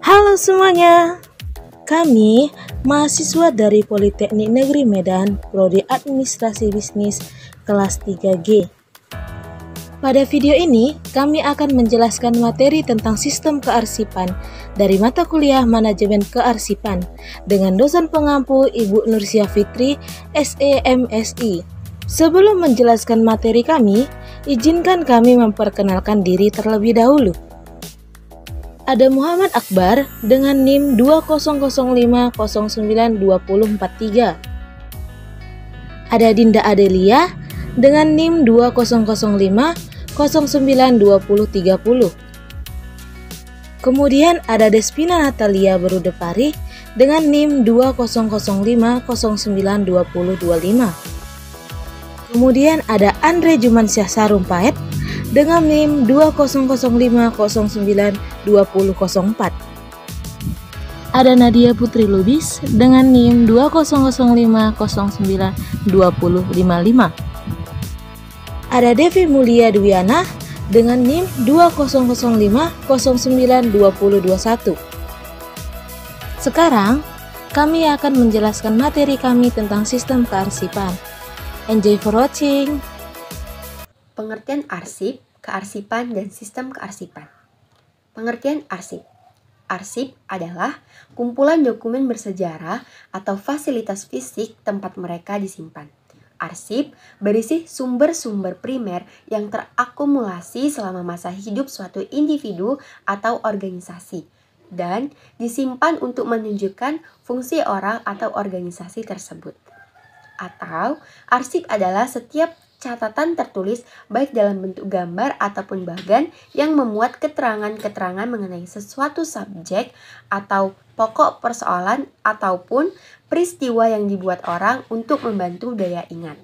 Halo semuanya, kami mahasiswa dari Politeknik Negeri Medan, Prodi Administrasi Bisnis kelas 3G. Pada video ini, kami akan menjelaskan materi tentang sistem kearsipan dari mata kuliah Manajemen Kearsipan dengan dosen pengampu Ibu Nursia Fitri, SEMSI. Sebelum menjelaskan materi kami, izinkan kami memperkenalkan diri terlebih dahulu. Ada Muhammad Akbar dengan NIM 2005092043. Ada Dinda Adelia dengan NIM 2005092030. Kemudian ada Despina Natalia Berudepari dengan NIM 2005092025. Kemudian ada Andre Jumansyah Sarumpait dengan NIM 2005092004. Ada Nadia Putri Lubis dengan NIM 2005092055. Ada Devi Mulia Dwiana dengan NIM 2005092021. Sekarang, kami akan menjelaskan materi kami tentang sistem kearsipan. Enjoy for watching! Pengertian arsip, kearsipan, dan sistem kearsipan. Pengertian arsip. Arsip adalah kumpulan dokumen bersejarah atau fasilitas fisik tempat mereka disimpan. Arsip berisi sumber-sumber primer yang terakumulasi selama masa hidup suatu individu atau organisasi dan disimpan untuk menunjukkan fungsi orang atau organisasi tersebut. Atau arsip adalah setiap catatan tertulis baik dalam bentuk gambar ataupun bagan yang memuat keterangan-keterangan mengenai sesuatu subjek atau pokok persoalan ataupun peristiwa yang dibuat orang untuk membantu daya ingat.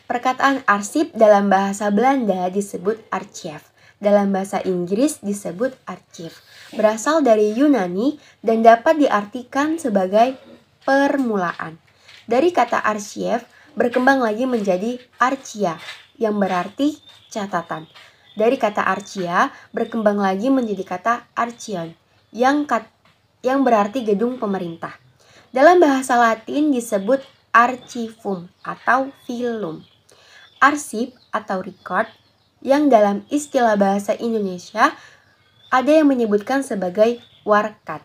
Perkataan arsip dalam bahasa Belanda disebut archief, dalam bahasa Inggris disebut archief, berasal dari Yunani dan dapat diartikan sebagai permulaan. Dari kata archief berkembang lagi menjadi archia yang berarti catatan. Dari kata archia berkembang lagi menjadi kata archion yang berarti gedung pemerintah. Dalam bahasa Latin disebut archivum atau filum. Arsip atau record yang dalam istilah bahasa Indonesia ada yang menyebutkan sebagai warkat.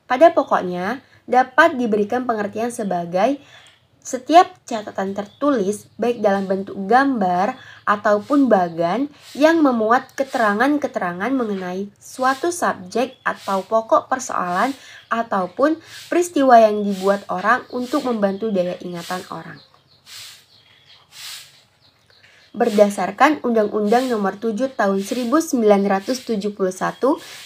Pada pokoknya dapat diberikan pengertian sebagai setiap catatan tertulis baik dalam bentuk gambar ataupun bagan yang memuat keterangan-keterangan mengenai suatu subjek atau pokok persoalan ataupun peristiwa yang dibuat orang untuk membantu daya ingatan orang. Berdasarkan Undang-Undang Nomor 7 Tahun 1971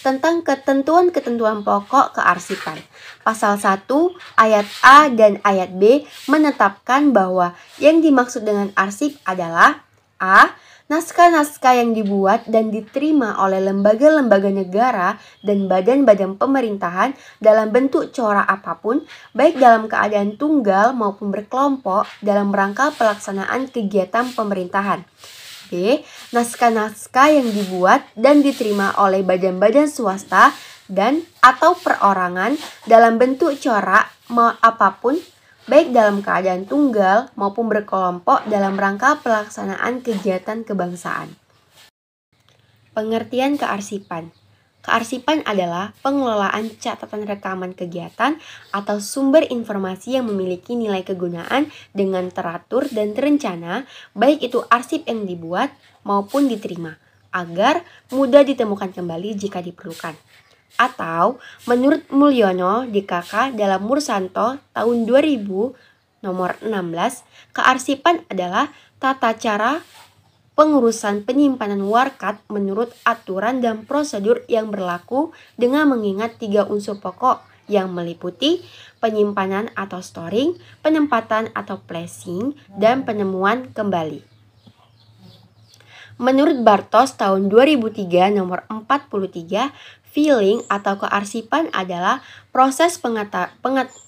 tentang ketentuan-ketentuan pokok kearsipan. Pasal 1 ayat A dan ayat B menetapkan bahwa yang dimaksud dengan arsip adalah A. Naskah-naskah yang dibuat dan diterima oleh lembaga-lembaga negara dan badan-badan pemerintahan dalam bentuk corak apapun, baik dalam keadaan tunggal maupun berkelompok dalam rangka pelaksanaan kegiatan pemerintahan. B. Naskah-naskah yang dibuat dan diterima oleh badan-badan swasta dan atau perorangan dalam bentuk corak apapun, baik dalam keadaan tunggal maupun berkelompok dalam rangka pelaksanaan kegiatan kebangsaan. Pengertian kearsipan. Kearsipan adalah pengelolaan catatan rekaman kegiatan atau sumber informasi yang memiliki nilai kegunaan dengan teratur dan terencana, baik itu arsip yang dibuat maupun diterima, agar mudah ditemukan kembali jika diperlukan. Atau menurut Mulyono DKK dalam Mursanto tahun 2000 nomor 16, kearsipan adalah tata cara pengurusan penyimpanan warkat menurut aturan dan prosedur yang berlaku dengan mengingat 3 unsur pokok yang meliputi penyimpanan atau storing, penempatan atau placing, dan penemuan kembali. Menurut Bartos tahun 2003 nomor 43, feeling atau kearsipan adalah proses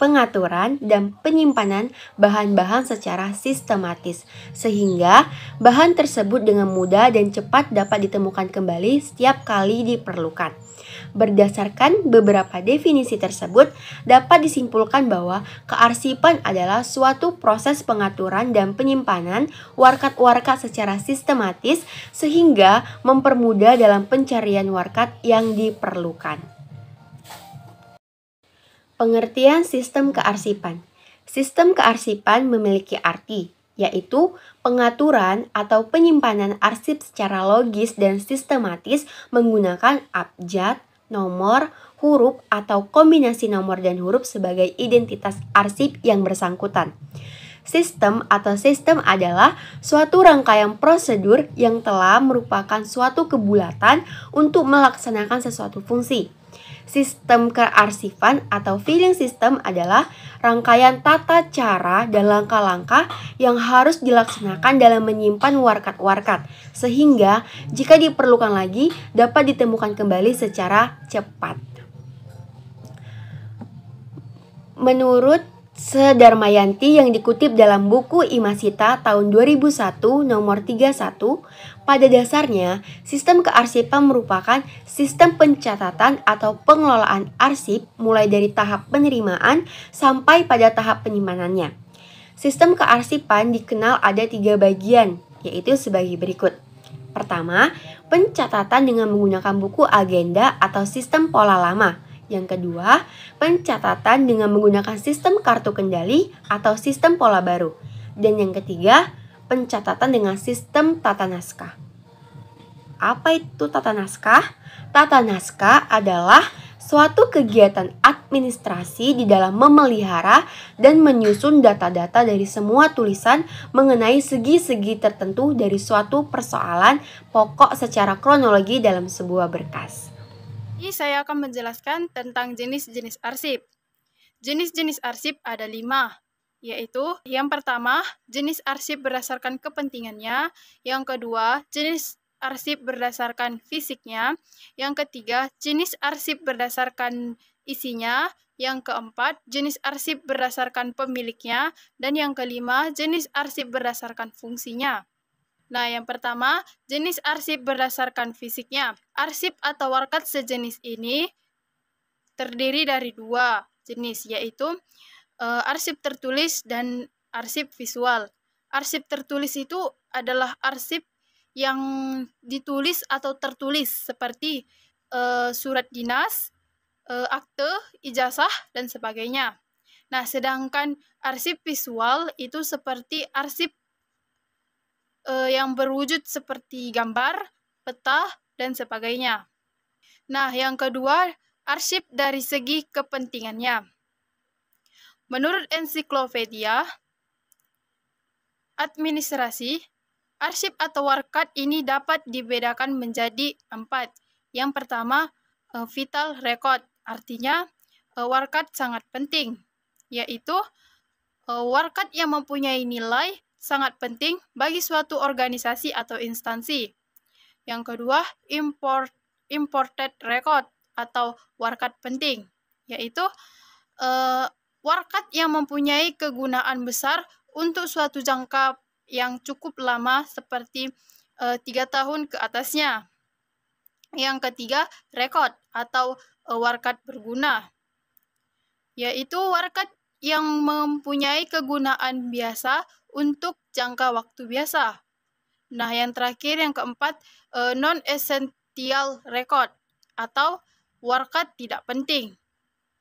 pengaturan dan penyimpanan bahan-bahan secara sistematis, sehingga bahan tersebut dengan mudah dan cepat dapat ditemukan kembali setiap kali diperlukan. Berdasarkan beberapa definisi tersebut, dapat disimpulkan bahwa kearsipan adalah suatu proses pengaturan dan penyimpanan warkat-warkat secara sistematis sehingga mempermudah dalam pencarian warkat yang diperlukan. Pengertian sistem kearsipan. Sistem kearsipan memiliki arti, yaitu pengaturan atau penyimpanan arsip secara logis dan sistematis menggunakan abjad, nomor, huruf, atau kombinasi nomor dan huruf sebagai identitas arsip yang bersangkutan. Sistem atau sistem adalah suatu rangkaian prosedur yang telah merupakan suatu kebulatan untuk melaksanakan sesuatu fungsi. Sistem kearsifan atau filing system adalah rangkaian tata cara dan langkah-langkah yang harus dilaksanakan dalam menyimpan warkat-warkat, sehingga jika diperlukan lagi dapat ditemukan kembali secara cepat. Menurut Sedarmayanti yang dikutip dalam buku Imasita tahun 2001 nomor 31, pada dasarnya sistem kearsipan merupakan sistem pencatatan atau pengelolaan arsip mulai dari tahap penerimaan sampai pada tahap penyimpanannya. Sistem kearsipan dikenal ada 3 bagian, yaitu sebagai berikut. Pertama, pencatatan dengan menggunakan buku agenda atau sistem pola lama. Yang kedua, pencatatan dengan menggunakan sistem kartu kendali atau sistem pola baru. Dan yang ketiga, pencatatan dengan sistem tata naskah. Apa itu tata naskah? Tata naskah adalah suatu kegiatan administrasi di dalam memelihara dan menyusun data-data dari semua tulisan mengenai segi-segi tertentu dari suatu persoalan pokok secara kronologi dalam sebuah berkas. Ini saya akan menjelaskan tentang jenis-jenis arsip. Jenis-jenis arsip ada 5, yaitu yang pertama, jenis arsip berdasarkan kepentingannya. Yang kedua, jenis arsip berdasarkan fisiknya. Yang ketiga, jenis arsip berdasarkan isinya. Yang keempat, jenis arsip berdasarkan pemiliknya. Dan yang kelima, jenis arsip berdasarkan fungsinya. Nah, yang pertama, jenis arsip berdasarkan fisiknya. Arsip atau warkat sejenis ini terdiri dari 2 jenis, yaitu arsip tertulis dan arsip visual. Arsip tertulis itu adalah arsip yang ditulis atau tertulis seperti surat dinas, akte, ijazah, dan sebagainya. Nah, sedangkan arsip visual itu seperti arsip yang berwujud seperti gambar, peta, dan sebagainya. Nah, yang kedua, arsip dari segi kepentingannya. Menurut ensiklopedia administrasi, arsip atau warkat ini dapat dibedakan menjadi 4. Yang pertama, vital record, artinya warkat sangat penting, yaitu warkat yang mempunyai nilai sangat penting bagi suatu organisasi atau instansi. Yang kedua, imported record atau warkat penting, yaitu warkat yang mempunyai kegunaan besar untuk suatu jangka yang cukup lama seperti 3 tahun ke atasnya. Yang ketiga, record atau warkat berguna, yaitu warkat yang mempunyai kegunaan biasa untuk jangka waktu biasa. Nah, yang terakhir, yang keempat, non-essential record atau warkat tidak penting.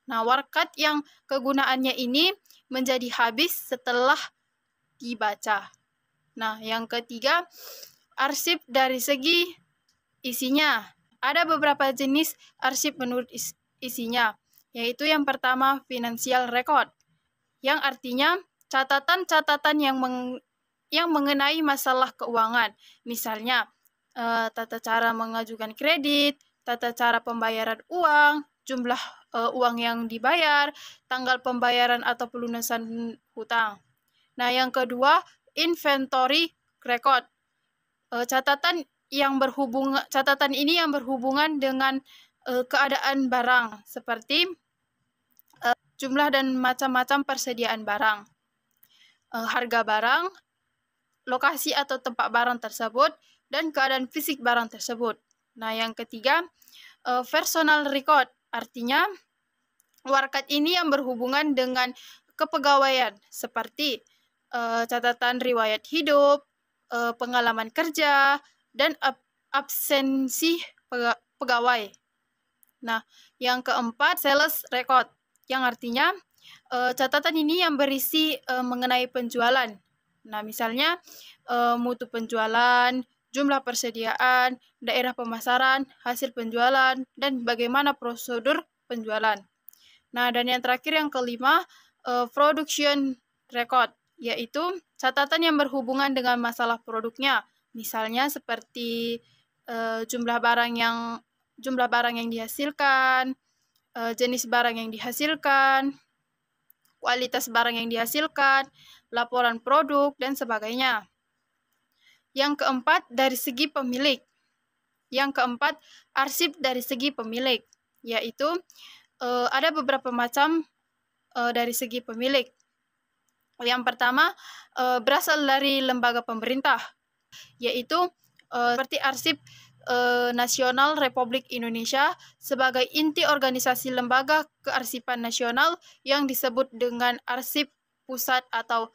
Nah, warkat yang kegunaannya ini menjadi habis setelah dibaca. Nah, yang ketiga, arsip dari segi isinya. Ada beberapa jenis arsip menurut isinya, yaitu yang pertama, financial record, yang artinya catatan-catatan yang mengenai masalah keuangan. Misalnya, tata cara mengajukan kredit, tata cara pembayaran uang, jumlah uang yang dibayar, tanggal pembayaran atau pelunasan hutang. Nah, yang kedua, inventory record. Catatan ini yang berhubungan dengan keadaan barang, seperti jumlah dan macam-macam persediaan barang, harga barang, lokasi atau tempat barang tersebut, dan keadaan fisik barang tersebut. Nah, yang ketiga, personal record, artinya warkat ini yang berhubungan dengan kepegawaian seperti catatan riwayat hidup, pengalaman kerja, dan absensi pegawai. Nah, yang keempat, sales record, yang artinya catatan ini yang berisi mengenai penjualan. Nah, misalnya mutu penjualan, jumlah persediaan, daerah pemasaran, hasil penjualan, dan bagaimana prosedur penjualan. Nah, dan yang terakhir yang kelima, production record, yaitu catatan yang berhubungan dengan masalah produknya. Misalnya seperti jumlah barang yang dihasilkan, jenis barang yang dihasilkan, kualitas barang yang dihasilkan, laporan produk, dan sebagainya. Yang keempat, dari segi pemilik. Yang keempat, arsip dari segi pemilik, yaitu ada beberapa macam dari segi pemilik. Yang pertama, berasal dari lembaga pemerintah, yaitu seperti Arsip Nasional Republik Indonesia sebagai inti organisasi lembaga kearsipan nasional yang disebut dengan Arsip Pusat atau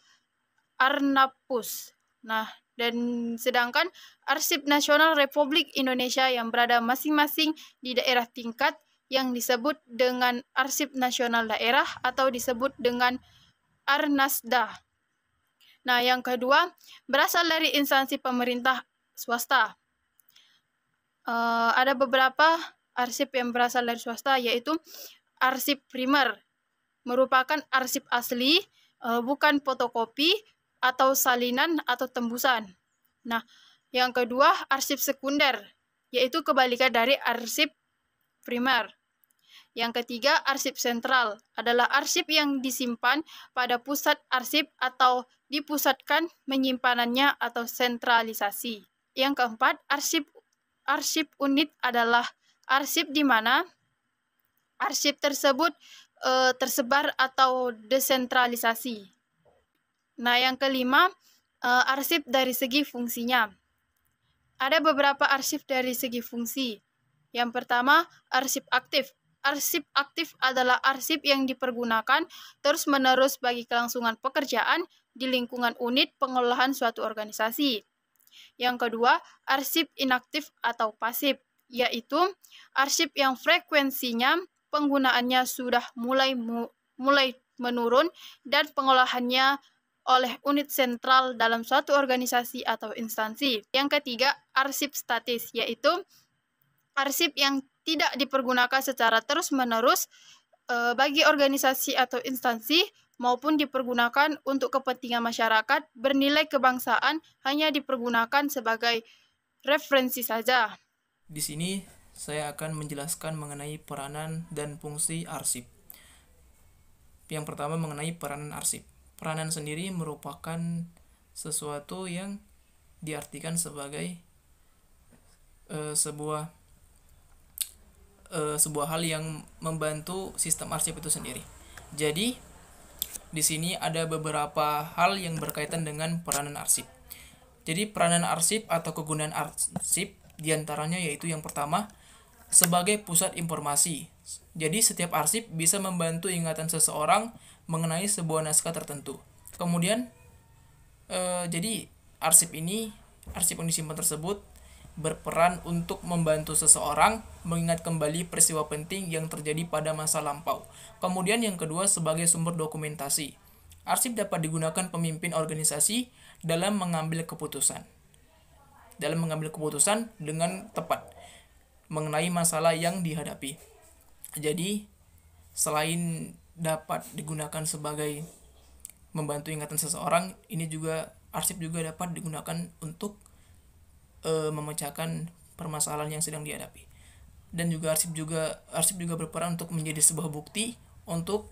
Arnapus. Nah, dan sedangkan Arsip Nasional Republik Indonesia yang berada masing-masing di daerah tingkat yang disebut dengan Arsip Nasional Daerah atau disebut dengan Arnasda. Nah, yang kedua, berasal dari instansi pemerintah swasta. Ada beberapa arsip yang berasal dari swasta, yaitu arsip primer, merupakan arsip asli, bukan fotokopi atau salinan atau tembusan. Nah, yang kedua, arsip sekunder, yaitu kebalikan dari arsip primer. Yang ketiga, arsip sentral adalah arsip yang disimpan pada pusat arsip atau dipusatkan menyimpanannya atau sentralisasi. Yang keempat, arsip unit adalah arsip di mana arsip tersebut tersebar atau desentralisasi. Nah, yang kelima, arsip dari segi fungsinya. Ada beberapa arsip dari segi fungsi. Yang pertama, arsip aktif. Arsip aktif adalah arsip yang dipergunakan terus-menerus bagi kelangsungan pekerjaan di lingkungan unit pengelolaan suatu organisasi. Yang kedua, arsip inaktif atau pasif, yaitu arsip yang frekuensinya penggunaannya sudah mulai menurun dan pengolahannya oleh unit sentral dalam suatu organisasi atau instansi. Yang ketiga, arsip statis, yaitu arsip yang tidak dipergunakan secara terus-menerus bagi organisasi atau instansi maupun dipergunakan untuk kepentingan masyarakat bernilai kebangsaan, hanya dipergunakan sebagai referensi saja. Di sini saya akan menjelaskan mengenai peranan dan fungsi arsip. Yang pertama mengenai peranan arsip. Peranan sendiri merupakan sesuatu yang diartikan sebagai sebuah hal yang membantu sistem arsip itu sendiri. Jadi di sini ada beberapa hal yang berkaitan dengan peranan arsip. Jadi peranan arsip atau kegunaan arsip diantaranya yaitu yang pertama sebagai pusat informasi. Jadi setiap arsip bisa membantu ingatan seseorang mengenai sebuah naskah tertentu. Kemudian jadi arsip yang disimpan tersebut berperan untuk membantu seseorang mengingat kembali peristiwa penting yang terjadi pada masa lampau. Kemudian yang kedua sebagai sumber dokumentasi. Arsip dapat digunakan pemimpin organisasi dalam mengambil keputusan dengan tepat mengenai masalah yang dihadapi. Jadi selain dapat digunakan sebagai membantu ingatan seseorang, ini juga arsip juga dapat digunakan untuk memecahkan permasalahan yang sedang dihadapi. Dan juga arsip juga berperan untuk menjadi sebuah bukti untuk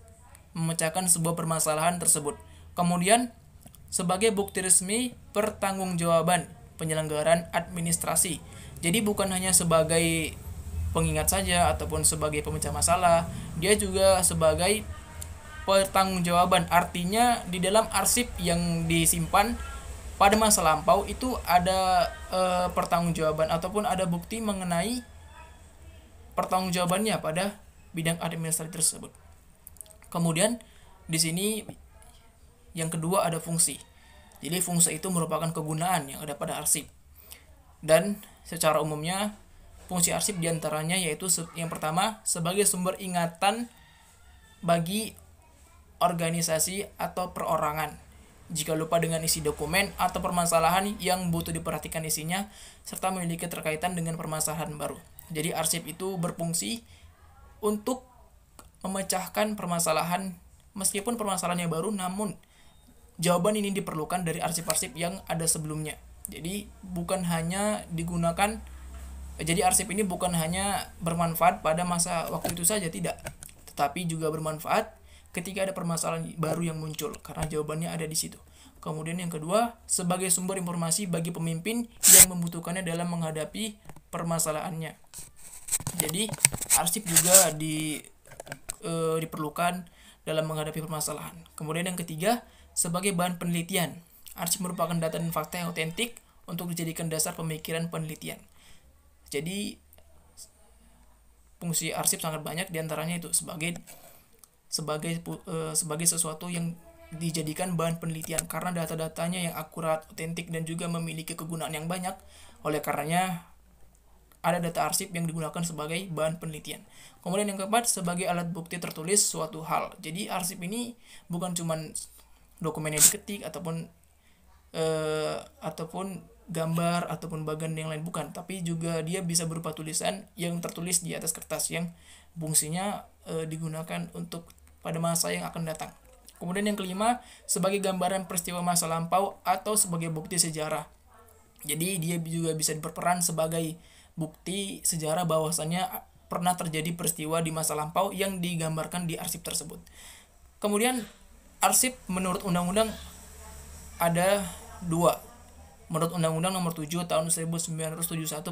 memecahkan sebuah permasalahan tersebut. Kemudian sebagai bukti resmi pertanggungjawaban penyelenggaraan administrasi. Jadi bukan hanya sebagai pengingat saja ataupun sebagai pemecah masalah, dia juga sebagai pertanggungjawaban. Artinya di dalam arsip yang disimpan pada masa lampau itu ada pertanggungjawaban ataupun ada bukti mengenai pertanggungjawabannya pada bidang administrasi tersebut. Kemudian di sini yang kedua ada fungsi. Jadi fungsi itu merupakan kegunaan yang ada pada arsip. Dan secara umumnya fungsi arsip diantaranya yaitu yang pertama sebagai sumber ingatan bagi organisasi atau perorangan jika lupa dengan isi dokumen atau permasalahan yang butuh diperhatikan isinya serta memiliki terkaitan dengan permasalahan baru. Jadi arsip itu berfungsi untuk memecahkan permasalahan meskipun permasalahannya baru, namun jawaban ini diperlukan dari arsip-arsip yang ada sebelumnya. Jadi arsip ini bukan hanya bermanfaat pada masa waktu itu saja, tidak, tetapi juga bermanfaat ketika ada permasalahan baru yang muncul karena jawabannya ada di situ. Kemudian yang kedua, sebagai sumber informasi bagi pemimpin yang membutuhkannya dalam menghadapi permasalahannya. Jadi arsip juga diperlukan dalam menghadapi permasalahan. Kemudian yang ketiga, sebagai bahan penelitian. Arsip merupakan data dan fakta yang otentik untuk dijadikan dasar pemikiran penelitian. Jadi fungsi arsip sangat banyak, diantaranya itu sebagai sesuatu yang dijadikan bahan penelitian karena data-datanya yang akurat, otentik, dan juga memiliki kegunaan yang banyak. Oleh karenanya ada data arsip yang digunakan sebagai bahan penelitian. Kemudian yang keempat, sebagai alat bukti tertulis suatu hal. Jadi arsip ini bukan cuma dokumen yang diketik ataupun gambar ataupun bagan yang lain, bukan, tapi juga dia bisa berupa tulisan yang tertulis di atas kertas yang fungsinya digunakan untuk pada masa yang akan datang. Kemudian yang kelima, sebagai gambaran peristiwa masa lampau atau sebagai bukti sejarah. Jadi dia juga bisa berperan sebagai bukti sejarah bahwasannya pernah terjadi peristiwa di masa lampau yang digambarkan di arsip tersebut. Kemudian arsip menurut undang-undang ada dua. Menurut Undang-Undang Nomor 7 Tahun 1971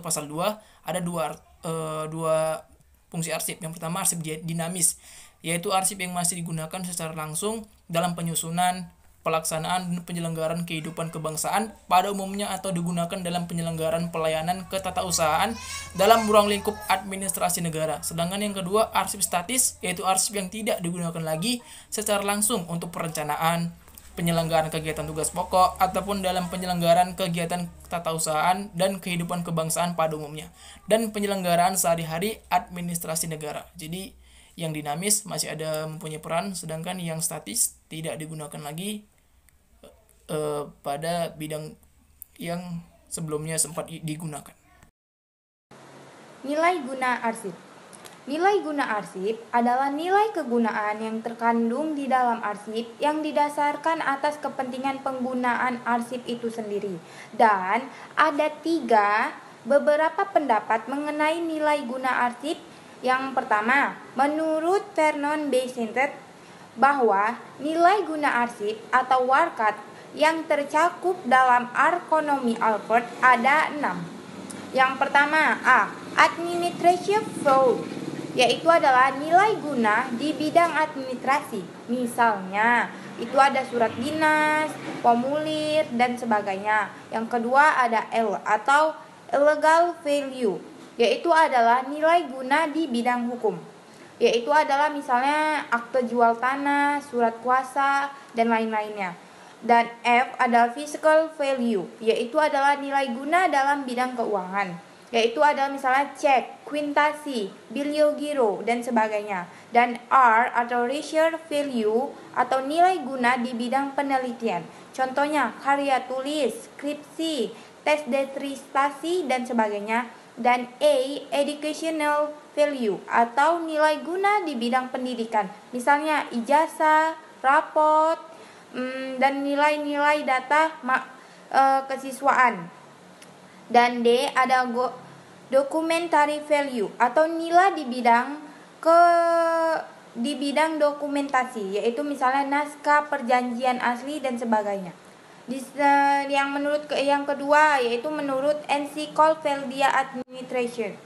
Pasal 2 ada dua fungsi arsip. Yang pertama arsip dinamis, yaitu arsip yang masih digunakan secara langsung dalam penyusunan, pelaksanaan, dan penyelenggaraan kehidupan kebangsaan pada umumnya atau digunakan dalam penyelenggaraan pelayanan ketatausahaan dalam ruang lingkup administrasi negara. Sedangkan yang kedua arsip statis, yaitu arsip yang tidak digunakan lagi secara langsung untuk perencanaan, penyelenggaraan kegiatan tugas pokok ataupun dalam penyelenggaraan kegiatan ketatausahaan dan kehidupan kebangsaan pada umumnya dan penyelenggaraan sehari-hari administrasi negara. Jadi yang dinamis masih ada mempunyai peran, sedangkan yang statis tidak digunakan lagi pada bidang yang sebelumnya sempat digunakan. Nilai guna arsip. Nilai guna arsip adalah nilai kegunaan yang terkandung di dalam arsip yang didasarkan atas kepentingan penggunaan arsip itu sendiri. Dan ada beberapa pendapat mengenai nilai guna arsip. Yang pertama, menurut Vernon B. Sintet, bahwa nilai guna arsip atau warkat yang tercakup dalam Arkonomi Alford ada 6. Yang pertama, A. Administrative value, yaitu adalah nilai guna di bidang administrasi. Misalnya, itu ada surat dinas, formulir, dan sebagainya. Yang kedua ada L atau legal value, yaitu adalah nilai guna di bidang hukum. Yaitu adalah misalnya akte jual tanah, surat kuasa, dan lain-lainnya. Dan F adalah physical value, yaitu adalah nilai guna dalam bidang keuangan. Yaitu adalah misalnya cek, kuitasi, bibliogiro, dan sebagainya. Dan R atau research value atau nilai guna di bidang penelitian. Contohnya karya tulis, skripsi, tes disertasi, dan sebagainya. Dan A, educational value atau nilai guna di bidang pendidikan. Misalnya ijazah, rapot, dan nilai-nilai data kesiswaan. Dan D ada documentary value atau nilai di bidang dokumentasi, yaitu misalnya naskah perjanjian asli dan sebagainya. Yang kedua yaitu menurut Encyclopedia Administration.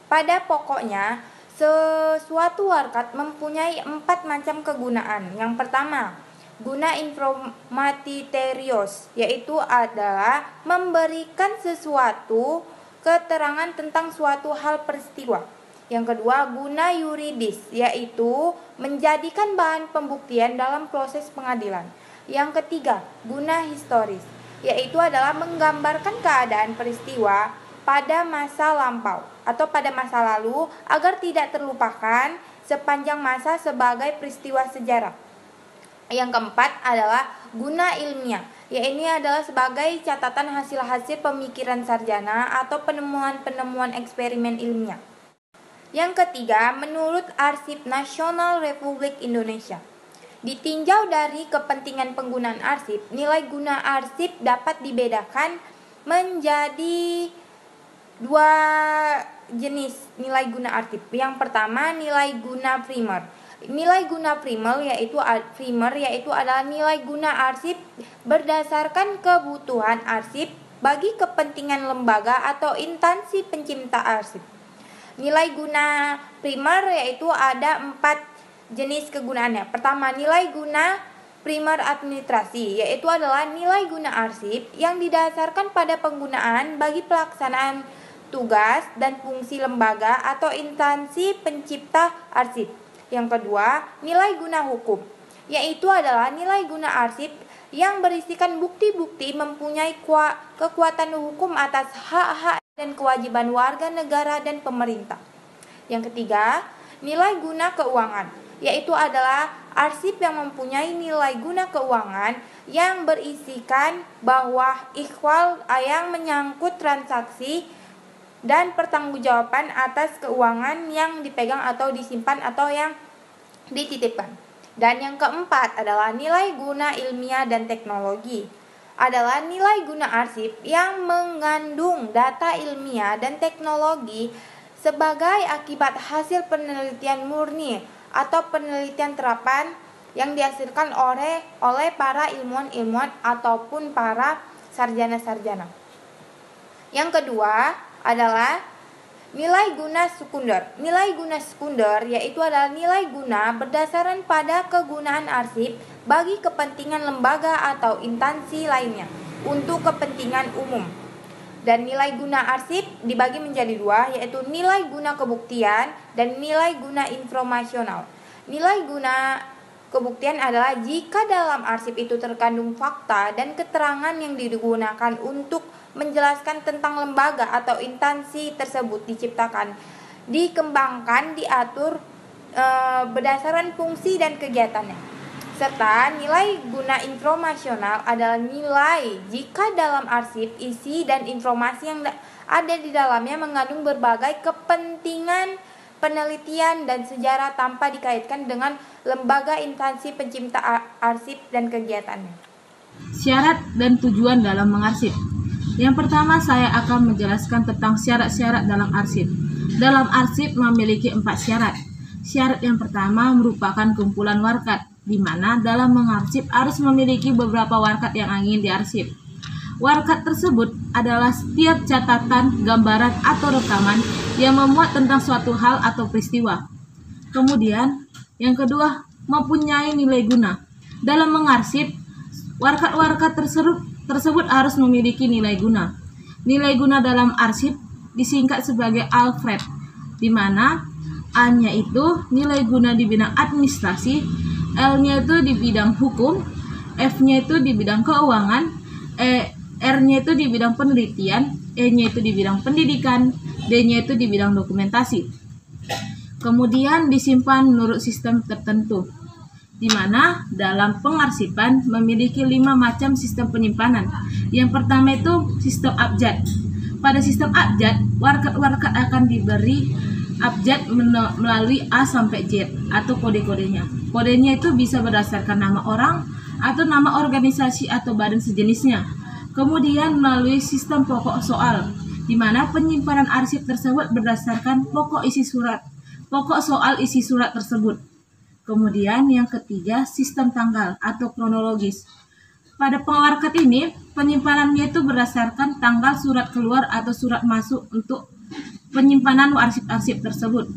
Pada pokoknya Sesuatu warkat mempunyai 4 macam kegunaan. Yang pertama, guna informatiterios, yaitu adalah memberikan sesuatu keterangan tentang suatu hal peristiwa. Yang kedua, guna yuridis, yaitu menjadikan bahan pembuktian dalam proses pengadilan. Yang ketiga, guna historis, yaitu adalah menggambarkan keadaan peristiwa pada masa lampau atau pada masa lalu agar tidak terlupakan sepanjang masa sebagai peristiwa sejarah. Yang keempat adalah guna ilmiah, yaitu adalah sebagai catatan hasil-hasil pemikiran sarjana atau penemuan-penemuan eksperimen ilmiah. Yang ketiga, menurut Arsip Nasional Republik Indonesia. Ditinjau dari kepentingan penggunaan arsip, nilai guna arsip dapat dibedakan menjadi 2 jenis nilai guna arsip. Yang pertama, nilai guna primer. Nilai guna primer yaitu adalah nilai guna arsip berdasarkan kebutuhan arsip bagi kepentingan lembaga atau instansi pencipta arsip. Nilai guna primer yaitu ada 4 jenis kegunaannya. Pertama, nilai guna primer administrasi, yaitu adalah nilai guna arsip yang didasarkan pada penggunaan bagi pelaksanaan tugas dan fungsi lembaga atau instansi pencipta arsip. Yang kedua, nilai guna hukum, yaitu adalah nilai guna arsip yang berisikan bukti-bukti mempunyai kekuatan hukum atas hak-hak dan kewajiban warga negara dan pemerintah. Yang ketiga, nilai guna keuangan, yaitu adalah arsip yang mempunyai nilai guna keuangan yang berisikan bahwa ikhwal yang menyangkut transaksi dan pertanggungjawaban atas keuangan yang dipegang atau disimpan atau yang dititipkan. Dan yang keempat adalah nilai guna ilmiah dan teknologi, adalah nilai guna arsip yang mengandung data ilmiah dan teknologi sebagai akibat hasil penelitian murni atau penelitian terapan yang dihasilkan oleh para ilmuwan-ilmuwan ataupun para sarjana-sarjana. Yang kedua adalah nilai guna sekunder. Nilai guna sekunder yaitu adalah nilai guna berdasarkan pada kegunaan arsip bagi kepentingan lembaga atau instansi lainnya untuk kepentingan umum. Dan nilai guna arsip dibagi menjadi 2, yaitu nilai guna kebuktian dan nilai guna informasional. Nilai guna kebuktian adalah jika dalam arsip itu terkandung fakta dan keterangan yang digunakan untuk menjelaskan tentang lembaga atau instansi tersebut diciptakan, dikembangkan, diatur berdasarkan fungsi dan kegiatannya. Serta nilai guna informasional adalah nilai jika dalam arsip isi dan informasi yang ada di dalamnya mengandung berbagai kepentingan penelitian dan sejarah tanpa dikaitkan dengan lembaga instansi pencipta arsip dan kegiatannya. Syarat dan tujuan dalam mengarsip. Yang pertama, saya akan menjelaskan tentang syarat-syarat dalam arsip. Dalam arsip memiliki 4 syarat. Syarat yang pertama merupakan kumpulan warkat, di mana dalam mengarsip harus memiliki beberapa warkat yang ingin diarsip. Warkat tersebut adalah setiap catatan, gambaran, atau rekaman yang memuat tentang suatu hal atau peristiwa. Kemudian, yang kedua, mempunyai nilai guna. Dalam mengarsip, warkat-warkat tersebut harus memiliki nilai guna. Nilai guna dalam arsip disingkat sebagai Alfred, di mana A-nya itu nilai guna di bidang administrasi, L-nya itu di bidang hukum, F-nya itu di bidang keuangan, R-nya itu di bidang penelitian, E-nya itu di bidang pendidikan, D-nya itu di bidang dokumentasi. Kemudian disimpan menurut sistem tertentu, di mana dalam pengarsipan memiliki 5 macam sistem penyimpanan. Yang pertama itu sistem abjad. Pada sistem abjad, warkat-warkat akan diberi abjad melalui A sampai Z atau kode-kodenya. Kodenya itu bisa berdasarkan nama orang atau nama organisasi atau badan sejenisnya. Kemudian melalui sistem pokok soal, di mana penyimpanan arsip tersebut berdasarkan pokok soal isi surat tersebut. Kemudian yang ketiga, sistem tanggal atau kronologis. Pada pengarsipan ini, penyimpanannya itu berdasarkan tanggal surat keluar atau surat masuk untuk penyimpanan arsip-arsip tersebut.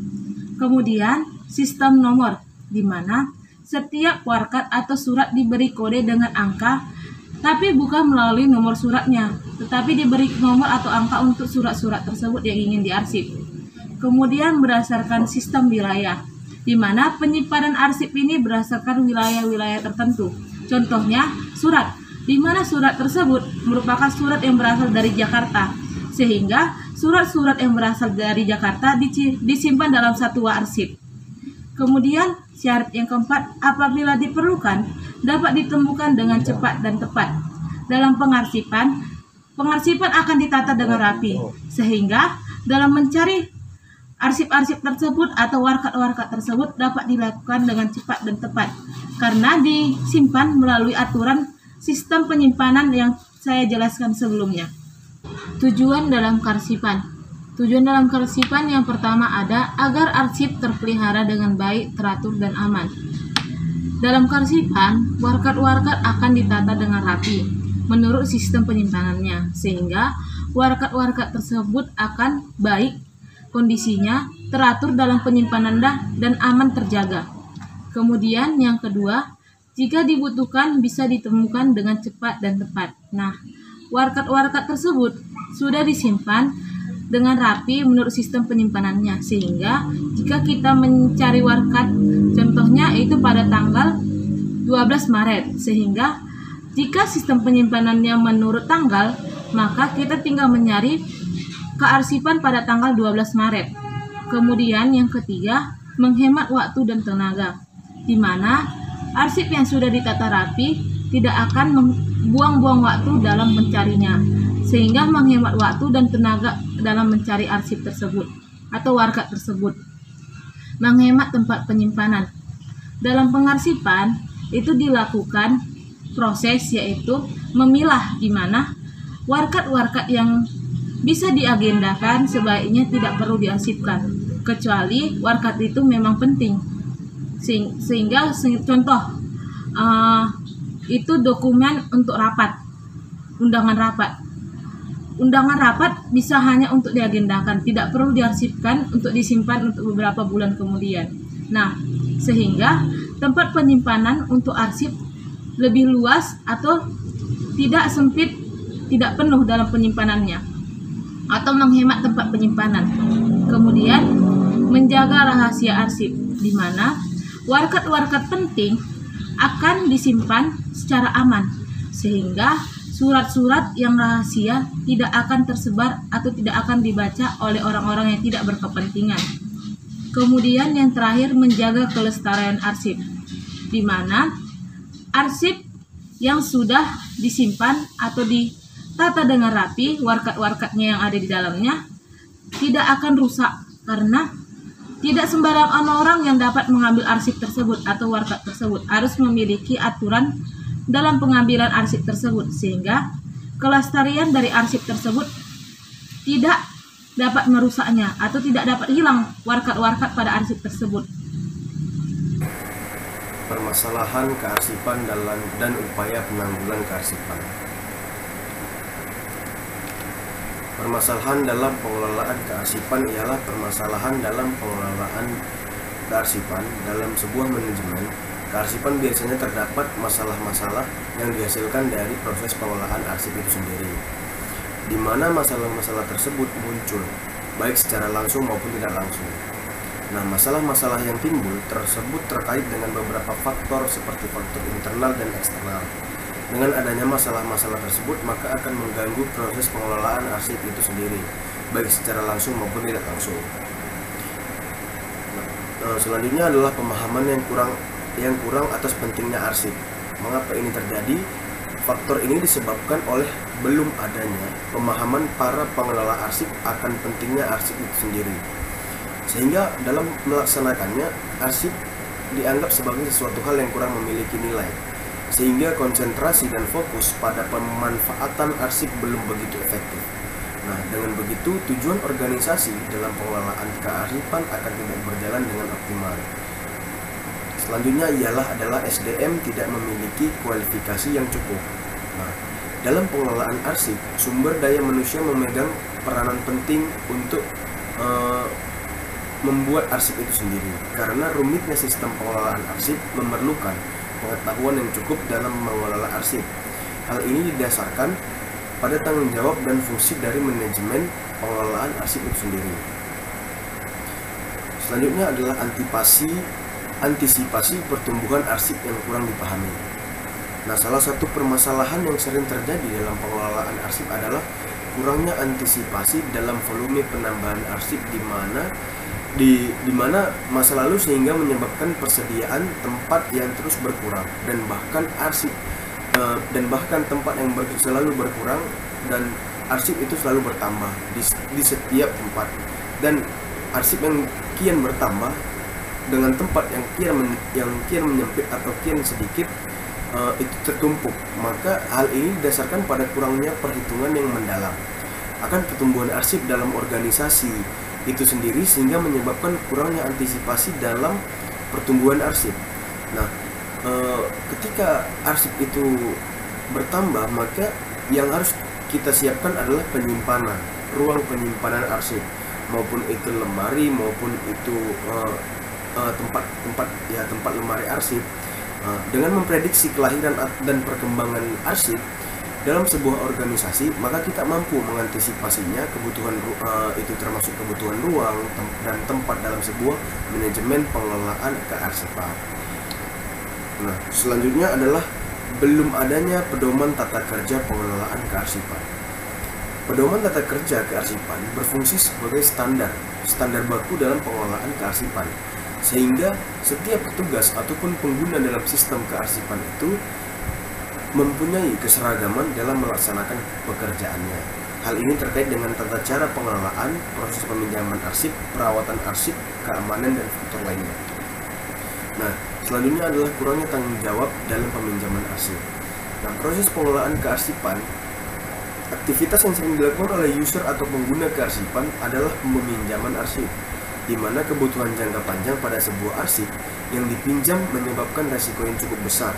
Kemudian sistem nomor, di mana setiap warkat atau surat diberi kode dengan angka, tapi bukan melalui nomor suratnya, tetapi diberi nomor atau angka untuk surat-surat tersebut yang ingin diarsip. Kemudian berdasarkan sistem wilayah, di mana penyimpanan arsip ini berdasarkan wilayah-wilayah tertentu. Contohnya surat, di mana surat tersebut merupakan surat yang berasal dari Jakarta, sehingga surat-surat yang berasal dari Jakarta disimpan dalam satu arsip. Kemudian syarat yang keempat, apabila diperlukan dapat ditemukan dengan cepat dan tepat. Dalam pengarsipan akan ditata dengan rapi, sehingga dalam mencari arsip-arsip tersebut atau warkat-warkat tersebut dapat dilakukan dengan cepat dan tepat, karena disimpan melalui aturan sistem penyimpanan yang saya jelaskan sebelumnya. Tujuan dalam karsipan. Tujuan dalam karsipan yang pertama ada agar arsip terpelihara dengan baik, teratur, dan aman. Dalam karsipan, warkat-warkat akan ditata dengan rapi menurut sistem penyimpanannya, sehingga warkat-warkat tersebut akan baik kondisinya, teratur dalam penyimpanan dan aman terjaga. Kemudian yang kedua, jika dibutuhkan bisa ditemukan dengan cepat dan tepat. Nah, warkat-warkat tersebut sudah disimpan dengan rapi menurut sistem penyimpanannya, sehingga jika kita mencari warkat, contohnya itu pada tanggal 12 Maret, sehingga jika sistem penyimpanannya menurut tanggal, maka kita tinggal mencari kearsipan pada tanggal 12 Maret. Kemudian yang ketiga, menghemat waktu dan tenaga, di mana arsip yang sudah ditata rapi tidak akan membuang-buang waktu dalam mencarinya, sehingga menghemat waktu dan tenaga dalam mencari arsip tersebut atau warkat tersebut. Menghemat tempat penyimpanan. Dalam pengarsipan itu dilakukan proses yaitu memilah, di mana warkat-warkat yang bisa diagendakan sebaiknya tidak perlu diarsipkan, kecuali warkat itu memang penting. Sehingga contoh itu dokumen untuk rapat, undangan rapat. Undangan rapat bisa hanya untuk diagendakan, tidak perlu diarsipkan untuk disimpan untuk beberapa bulan kemudian. Nah, sehingga tempat penyimpanan untuk arsip lebih luas atau tidak sempit, tidak penuh dalam penyimpanannya, atau menghemat tempat penyimpanan. Kemudian menjaga rahasia arsip, di mana warkat-warkat penting akan disimpan secara aman, sehingga surat-surat yang rahasia tidak akan tersebar atau tidak akan dibaca oleh orang-orang yang tidak berkepentingan. Kemudian yang terakhir, menjaga kelestarian arsip, di mana arsip yang sudah disimpan atau ditata dengan rapi, warkat-warkatnya yang ada di dalamnya tidak akan rusak, karena tidak sembarang orang yang dapat mengambil arsip tersebut atau warkat tersebut, harus memiliki aturan dalam pengambilan arsip tersebut, sehingga kelestarian dari arsip tersebut tidak dapat merusaknya atau tidak dapat hilang warkat-warkat pada arsip tersebut. Permasalahan kearsipan dan upaya penanggulangan kearsipan. Permasalahan dalam pengelolaan kearsipan ialah permasalahan dalam pengelolaan kearsipan dalam sebuah manajemen. Kearsipan biasanya terdapat masalah-masalah yang dihasilkan dari proses pengelolaan arsip itu sendiri, di mana masalah-masalah tersebut muncul, baik secara langsung maupun tidak langsung. Nah, masalah-masalah yang timbul tersebut terkait dengan beberapa faktor seperti faktor internal dan eksternal. Dengan adanya masalah-masalah tersebut, maka akan mengganggu proses pengelolaan arsip itu sendiri, baik secara langsung maupun tidak langsung. Selanjutnya adalah pemahaman yang kurang atas pentingnya arsip. Mengapa ini terjadi? Faktor ini disebabkan oleh belum adanya pemahaman para pengelola arsip akan pentingnya arsip itu sendiri. Sehingga dalam melaksanakannya, arsip dianggap sebagai sesuatu hal yang kurang memiliki nilai. Sehingga konsentrasi dan fokus pada pemanfaatan arsip belum begitu efektif. Nah, dengan begitu tujuan organisasi dalam pengelolaan kearsipan akan tidak berjalan dengan optimal. Selanjutnya adalah SDM tidak memiliki kualifikasi yang cukup. Nah, dalam pengelolaan arsip, sumber daya manusia memegang peranan penting untuk membuat arsip itu sendiri, karena rumitnya sistem pengelolaan arsip memerlukan pengetahuan yang cukup dalam mengelola arsip. Hal ini didasarkan pada tanggung jawab dan fungsi dari manajemen pengelolaan arsip itu sendiri. Selanjutnya adalah antisipasi pertumbuhan arsip yang kurang dipahami. Nah, salah satu permasalahan yang sering terjadi dalam pengelolaan arsip adalah kurangnya antisipasi dalam volume penambahan arsip di mana masa lalu, sehingga menyebabkan persediaan tempat yang terus berkurang dan bahkan tempat yang selalu berkurang dan arsip itu selalu bertambah di setiap tempat, dan arsip yang kian bertambah dengan tempat yang kian menyempit atau kian sedikit itu tertumpuk. Maka hal ini didasarkan pada kurangnya perhitungan yang mendalam akan pertumbuhan arsip dalam organisasi itu sendiri, sehingga menyebabkan kurangnya antisipasi dalam pertumbuhan arsip. Nah, ketika arsip itu bertambah, maka yang harus kita siapkan adalah penyimpanan, ruang penyimpanan arsip, maupun itu lemari, maupun itu tempat lemari arsip. Dengan memprediksi kelahiran dan perkembangan arsip dalam sebuah organisasi, maka kita mampu mengantisipasinya, kebutuhan itu termasuk kebutuhan ruang dan tempat dalam sebuah manajemen pengelolaan kearsipan. Nah, selanjutnya adalah belum adanya pedoman tata kerja pengelolaan kearsipan. Pedoman tata kerja kearsipan berfungsi sebagai standar baku dalam pengelolaan kearsipan, sehingga setiap petugas ataupun pengguna dalam sistem kearsipan itu mempunyai keseragaman dalam melaksanakan pekerjaannya. Hal ini terkait dengan tata cara pengelolaan, proses peminjaman arsip, perawatan arsip, keamanan, dan faktor lainnya. Nah, selanjutnya adalah kurangnya tanggung jawab dalam peminjaman arsip. Nah, proses pengelolaan kearsipan, aktivitas yang sering dilakukan oleh user atau pengguna kearsipan adalah peminjaman arsip, di mana kebutuhan jangka panjang pada sebuah arsip yang dipinjam menyebabkan resiko yang cukup besar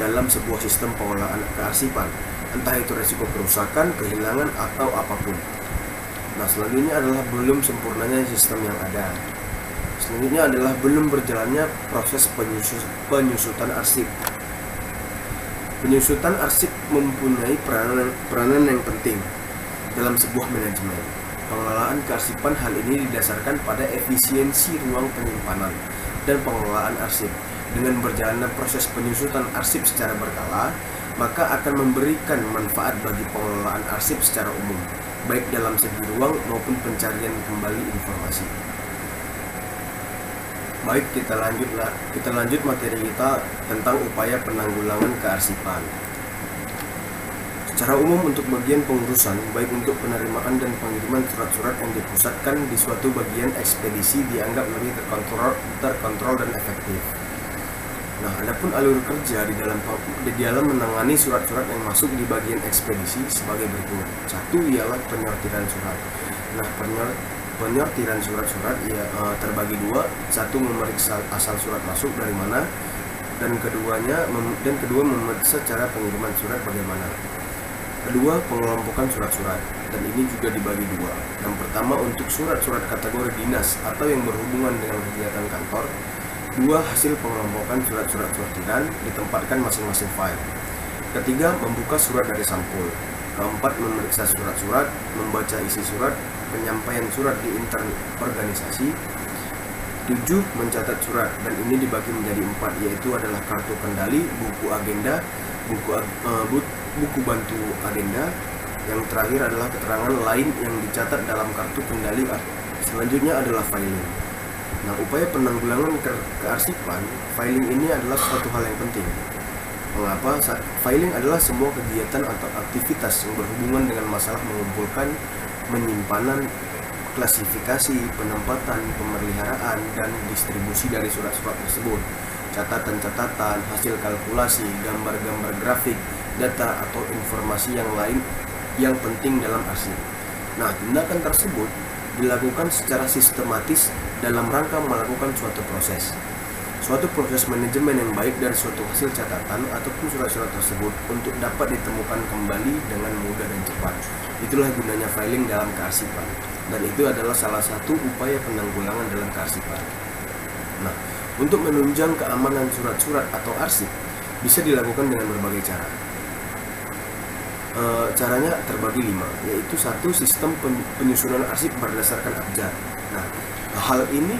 dalam sebuah sistem pengelolaan kearsipan, entah itu resiko kerusakan, kehilangan, atau apapun. Nah, selanjutnya adalah belum sempurnanya sistem yang ada. Selanjutnya adalah belum berjalannya proses penyusutan arsip. Penyusutan arsip mempunyai peranan yang penting dalam sebuah manajemen pengelolaan kearsipan. Hal ini didasarkan pada efisiensi ruang penyimpanan dan pengelolaan arsip. Dengan berjalannya proses penyusutan arsip secara berkala, maka akan memberikan manfaat bagi pengelolaan arsip secara umum, baik dalam segi ruang maupun pencarian kembali informasi. Baik, kita lanjut materi kita tentang upaya penanggulangan kearsipan. Secara umum, untuk bagian pengurusan, baik untuk penerimaan dan pengiriman surat-surat yang dipusatkan di suatu bagian ekspedisi dianggap lebih terkontrol dan efektif. Nah, adapun alur kerja di dalam menangani surat-surat yang masuk di bagian ekspedisi sebagai berikut. Satu ialah penyortiran surat. Nah, penyortiran surat-surat terbagi dua. Satu, memeriksa asal surat masuk dari mana, dan kedua memeriksa cara pengiriman surat bagaimana. Kedua, pengelompokan surat-surat, dan ini juga dibagi dua. Yang pertama, untuk surat-surat kategori dinas atau yang berhubungan dengan kegiatan kantor. Dua, hasil pengelompokan surat-surat sortiran ditempatkan masing-masing file. Ketiga, membuka surat dari sampul. Keempat, memeriksa surat-surat, membaca isi surat, penyampaian surat di intern organisasi. 7, mencatat surat, dan ini dibagi menjadi 4, yaitu adalah kartu kendali, buku agenda, buku bantu agenda. Yang terakhir adalah keterangan lain yang dicatat dalam kartu kendali. Selanjutnya adalah filing. Nah, upaya penanggulangan kearsipan, filing ini adalah suatu hal yang penting. Mengapa? Filing adalah semua kegiatan atau aktivitas yang berhubungan dengan masalah mengumpulkan, penyimpanan, klasifikasi, penempatan, pemeliharaan, dan distribusi dari surat-surat tersebut. Catatan-catatan, hasil kalkulasi, gambar-gambar grafik, data atau informasi yang lain yang penting dalam arsip. Nah, tindakan tersebut dilakukan secara sistematis dalam rangka melakukan suatu proses manajemen yang baik dari suatu hasil catatan ataupun surat-surat tersebut untuk dapat ditemukan kembali dengan mudah dan cepat. Itulah gunanya filing dalam kearsipan. dan itu adalah salah satu upaya penanggulangan dalam kearsipan. Nah, untuk menunjang keamanan surat-surat atau arsip bisa dilakukan dengan berbagai cara. Caranya terbagi 5, yaitu 1. Sistem penyusunan arsip berdasarkan abjad. Nah, hal ini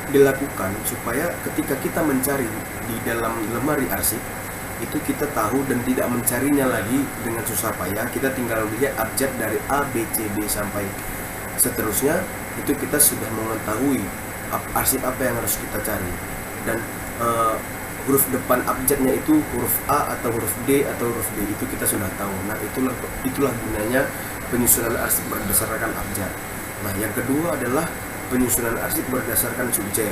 dilakukan supaya ketika kita mencari di dalam lemari arsip itu kita tahu dan tidak mencarinya lagi dengan susah payah. Kita tinggal lihat abjad dari A, B, C, D sampai seterusnya, itu kita sudah mengetahui arsip apa yang harus kita cari, dan huruf depan abjadnya itu huruf A atau huruf D atau huruf D, itu kita sudah tahu. Nah, itulah gunanya penyusunan arsip berdasarkan abjad. Nah, yang kedua adalah penyusunan arsip berdasarkan subjek.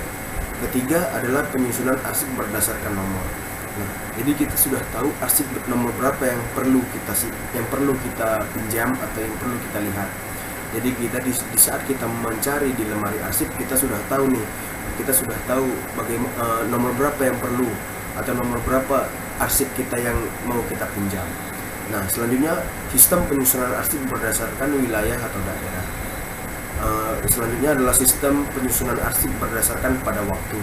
Ketiga adalah penyusunan arsip berdasarkan nomor. Nah, jadi kita sudah tahu arsip nomor berapa yang perlu kita pinjam atau yang perlu kita lihat. Jadi kita di saat kita mencari di lemari arsip, kita sudah tahu nih, kita sudah tahu bagaimana nomor berapa yang perlu atau nomor berapa arsip kita yang mau kita pinjam. Nah, selanjutnya sistem penyusunan arsip berdasarkan wilayah atau daerah. Selanjutnya adalah sistem penyusunan arsip berdasarkan pada waktu.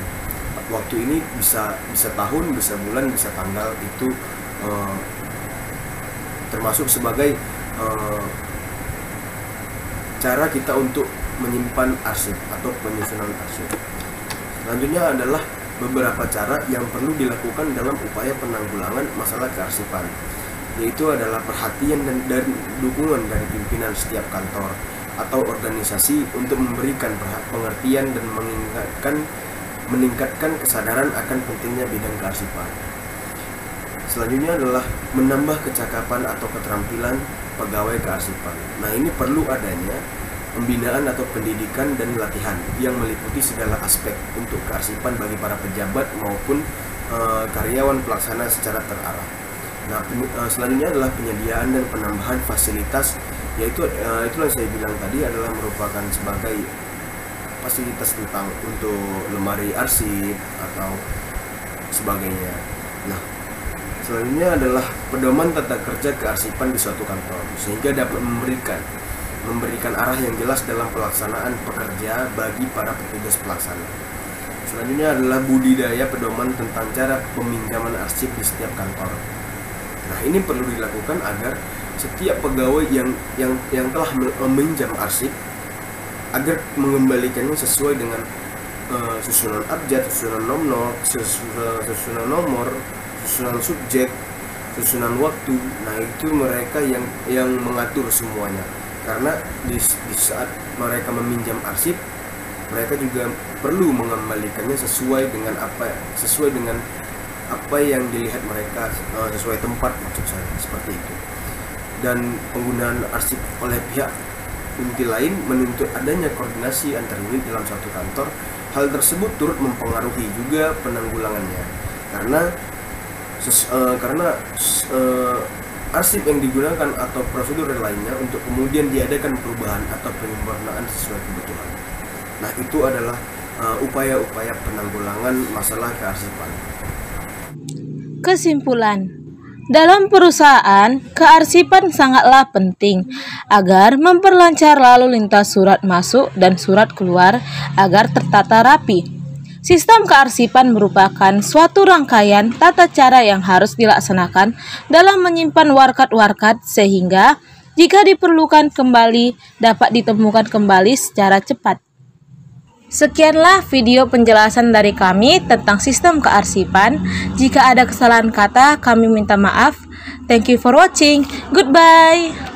Waktu ini bisa tahun, bisa bulan, bisa tanggal, itu termasuk sebagai cara kita untuk menyimpan arsip atau penyusunan arsip. Selanjutnya adalah beberapa cara yang perlu dilakukan dalam upaya penanggulangan masalah kearsipan, yaitu adalah perhatian dan dukungan dari pimpinan setiap kantor atau organisasi untuk memberikan pengertian dan meningkatkan kesadaran akan pentingnya bidang kearsipan. Selanjutnya adalah menambah kecakapan atau keterampilan pegawai kearsipan. Nah, ini perlu adanya pembinaan atau pendidikan dan latihan yang meliputi segala aspek untuk kearsipan bagi para pejabat maupun karyawan pelaksana secara terarah. Nah, selanjutnya adalah penyediaan dan penambahan fasilitas, yaitu itulah saya bilang tadi adalah merupakan sebagai fasilitas tentang untuk lemari arsip atau sebagainya. Nah, selanjutnya adalah pedoman tata kerja kearsipan di suatu kantor, sehingga dapat memberikan arah yang jelas dalam pelaksanaan pekerja bagi para petugas pelaksana. Selanjutnya adalah budidaya pedoman tentang cara peminjaman arsip di setiap kantor. Nah, ini perlu dilakukan agar setiap pegawai yang telah meminjam arsip agar mengembalikannya sesuai dengan susunan abjad, susunan nomor, susunan subjek, susunan waktu. Nah, itu mereka yang mengatur semuanya. Karena di saat mereka meminjam arsip, mereka juga perlu mengembalikannya sesuai dengan apa yang dilihat mereka, sesuai tempat maksud saya, seperti itu. Dan penggunaan arsip oleh pihak inti lain menuntut adanya koordinasi antar unit dalam suatu kantor. Hal tersebut turut mempengaruhi juga penanggulangannya, karena arsip yang digunakan atau prosedur lainnya untuk kemudian diadakan perubahan atau penyempurnaan sesuai kebutuhan. Nah, itu adalah upaya-upaya penanggulangan masalah kearsipan. Kesimpulan, dalam perusahaan, kearsipan sangatlah penting agar memperlancar lalu lintas surat masuk dan surat keluar agar tertata rapi. Sistem kearsipan merupakan suatu rangkaian tata cara yang harus dilaksanakan dalam menyimpan warkat-warkat sehingga jika diperlukan kembali dapat ditemukan kembali secara cepat. Sekianlah video penjelasan dari kami tentang sistem kearsipan. Jika ada kesalahan kata, kami minta maaf. Thank you for watching. Goodbye.